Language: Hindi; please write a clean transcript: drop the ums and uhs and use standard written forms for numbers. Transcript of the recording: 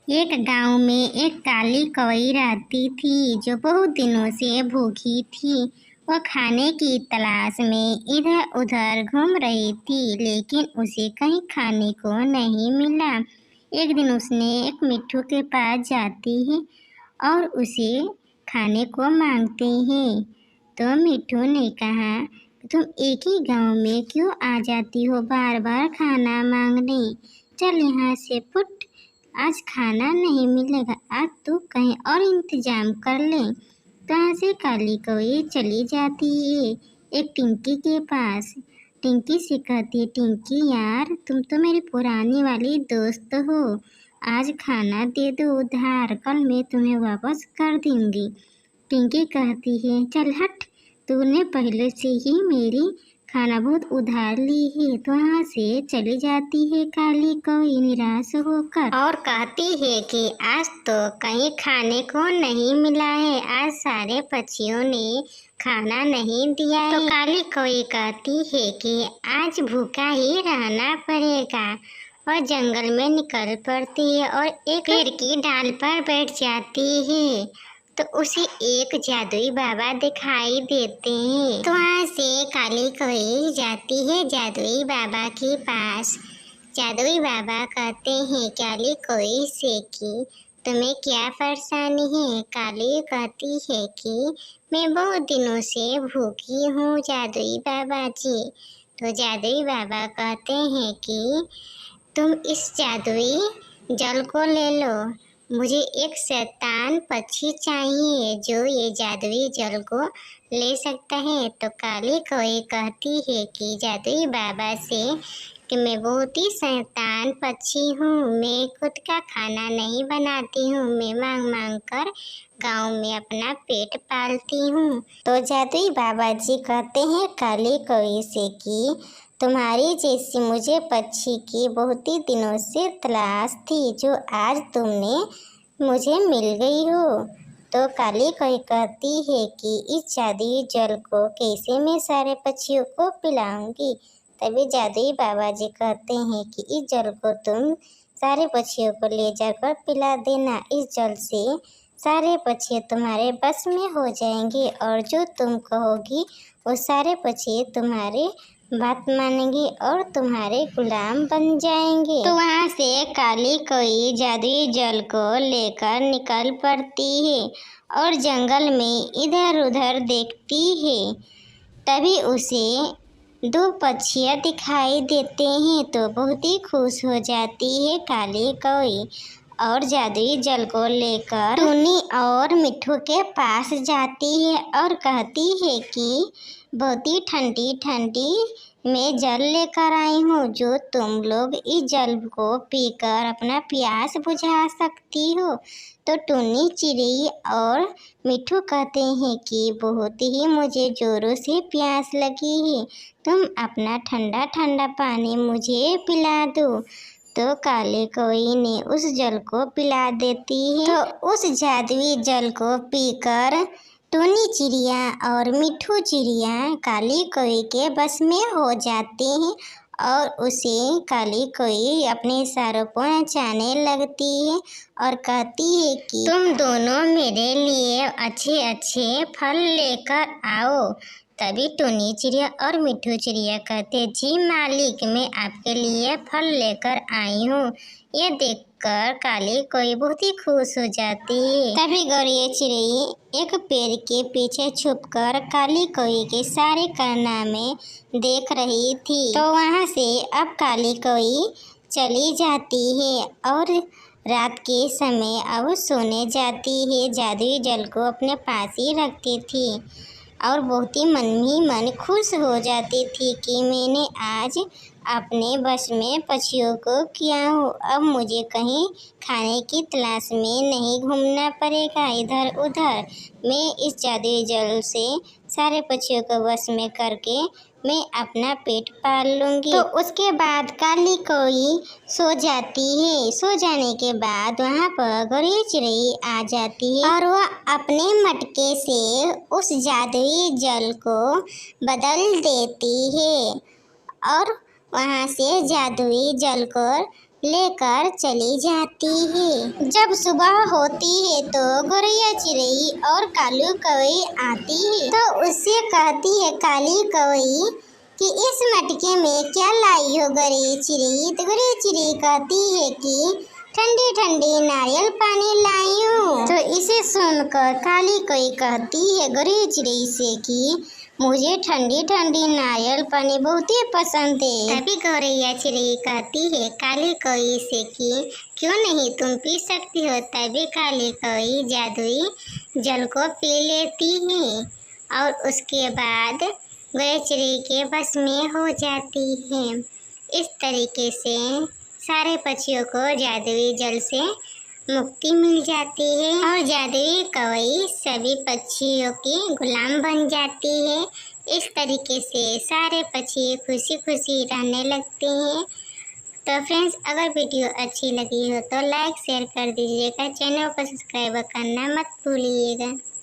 एक गांव में एक काली कौई रहती थी जो बहुत दिनों से भूखी थी। वह खाने की तलाश में इधर उधर घूम रही थी, लेकिन उसे कहीं खाने को नहीं मिला। एक दिन उसने एक मिट्ठू के पास जाती है और उसे खाने को मांगते हैं। तो मिट्ठू ने कहा, तुम एक ही गांव में क्यों आ जाती हो बार बार खाना मांगने? चल यहाँ से फुट, आज खाना नहीं मिलेगा, आज तू कहीं और इंतजाम कर ले। कहाँ से काली कौई चली जाती है एक टिंकी के पास। टिंकी से कहती, टिंकी यार, तुम तो मेरी पुरानी वाली दोस्त हो, आज खाना दे दो उधार, कल मैं तुम्हें वापस कर दूंगी। टिंकी कहती है, चल हट, तूने पहले से ही मेरी खाना बहुत उधार ली है। तो वहाँ से चली जाती है काली कौई निराश होकर और कहती है कि आज तो कहीं खाने को नहीं मिला है, आज सारे पक्षियों ने खाना नहीं दिया है। तो काली कौई कहती है कि आज भूखा ही रहना पड़ेगा और जंगल में निकल पड़ती है और एक पेड़ की डाल पर बैठ जाती है। तो उसे एक जादुई बाबा दिखाई देते हैं। तो वहाँ से काली कौई जाती है जादुई बाबा के पास। जादुई बाबा कहते हैं काली कौई से कि तुम्हें क्या परेशानी है? काली कहती है कि मैं बहुत दिनों से भूखी हूँ जादुई बाबा जी। तो जादुई बाबा कहते हैं कि तुम इस जादुई जल को ले लो, मुझे एक शैतान पक्षी चाहिए जो ये जादुई जल को ले सकता है। तो काली कौई कहती है कि जादुई बाबा से कि मैं बहुत ही शैतान पक्षी हूँ, मैं खुद का खाना नहीं बनाती हूँ, मैं मांग मांग कर गाँव में अपना पेट पालती हूँ। तो जादुई बाबा जी कहते हैं काली कौई से कि तुम्हारी जैसी मुझे पक्षी की बहुत ही दिनों से तलाश थी, जो आज तुमने मुझे मिल गई हो। तो काली कौई कहती है कि इस जादुई जल को कैसे मैं सारे पक्षियों को पिलाऊंगी। तभी जादुई बाबा जी कहते हैं कि इस जल को तुम सारे पक्षियों को ले जाकर पिला देना, इस जल से सारे पक्षी तुम्हारे बस में हो जाएंगे और जो तुम कहोगी वो सारे पक्षी तुम्हारे बात मानेंगे और तुम्हारे गुलाम बन जाएंगे। तो वहाँ से काली कौई जादुई जल को लेकर निकल पड़ती है और जंगल में इधर उधर देखती है। तभी उसे दो पक्षियाँ दिखाई देते हैं, तो बहुत ही खुश हो जाती है काली कौई और जादुई जल को लेकर टुनी और मिट्ठू के पास जाती है और कहती है कि बहुत ही ठंडी ठंडी मैं जल लेकर आई हूँ, जो तुम लोग इस जल को पीकर अपना प्यास बुझा सकती हो। तो टुनी, चिड़ी और मिट्ठू कहते हैं कि बहुत ही मुझे जोरों से प्यास लगी है, तुम अपना ठंडा ठंडा पानी मुझे पिला दो। तो काली कौई ने उस जल को पिला देती है। तो उस जादुई जल को पीकर टुनी चिड़िया और मिट्ठू चिड़िया काली कौई के बस में हो जाते हैं और उसे काली कौई अपने इशारों पर नचाने लगती है और कहती है कि तुम दोनों मेरे लिए अच्छे अच्छे फल लेकर आओ। तभी टुनी चिड़िया और मिट्ठू चिड़िया कहते, जी मालिक, मैं आपके लिए फल लेकर आई हूँ। ये देखकर काली कौई बहुत ही खुश हो जाती है। तभी गौरी चिड़ै एक पेड़ के पीछे छुपकर काली कौई के सारे कारनामे देख रही थी। तो वहाँ से अब काली कौई चली जाती है और रात के समय अब सोने जाती है। जादुई जल को अपने पास ही रखती थी और बहुत ही मन ही मन खुश हो जाती थी कि मैंने आज अपने बस में पक्षियों को किया हो, अब मुझे कहीं खाने की तलाश में नहीं घूमना पड़ेगा इधर उधर। मैं इस जादुई जल से सारे पक्षियों को बस में करके मैं अपना पेट पाल लूँगी। तो उसके बाद काली कौई सो जाती है। सो जाने के बाद वहाँ पर गौरी चिड़ै आ जाती है और वह अपने मटके से उस जादुई जल को बदल देती है और वहाँ से जादुई जल को लेकर चली जाती है। जब सुबह होती है तो गौरैया चिड़ै और काली कौवे आती है तो उससे कहती है काली कौवे कि इस मटके में क्या लाई हो गौरैया चिड़ै। तो गौरैया चिड़ै कहती है कि ठंडी ठंडी नारियल पानी लाई हूँ। तो इसे सुनकर काली कौवे कहती है गौरैया चिड़ै से कि मुझे ठंडी ठंडी नारियल पानी बहुत ही पसंद है। तभी गौरैया चिड़ै कहती है काली कौवे से कि क्यों नहीं, तुम पी सकती हो। तभी काली कौवे जादुई जल को पी लेती है और उसके बाद गौरैया चिड़ै के बस में हो जाती है। इस तरीके से सारे पक्षियों को जादुई जल से मुक्ति मिल जाती है और जादुई कौवे सभी पक्षियों की गुलाम बन जाती है। इस तरीके से सारे पक्षी खुशी खुशी रहने लगते हैं। तो फ्रेंड्स, अगर वीडियो अच्छी लगी हो तो लाइक शेयर कर दीजिएगा, चैनल को सब्सक्राइब करना मत भूलिएगा।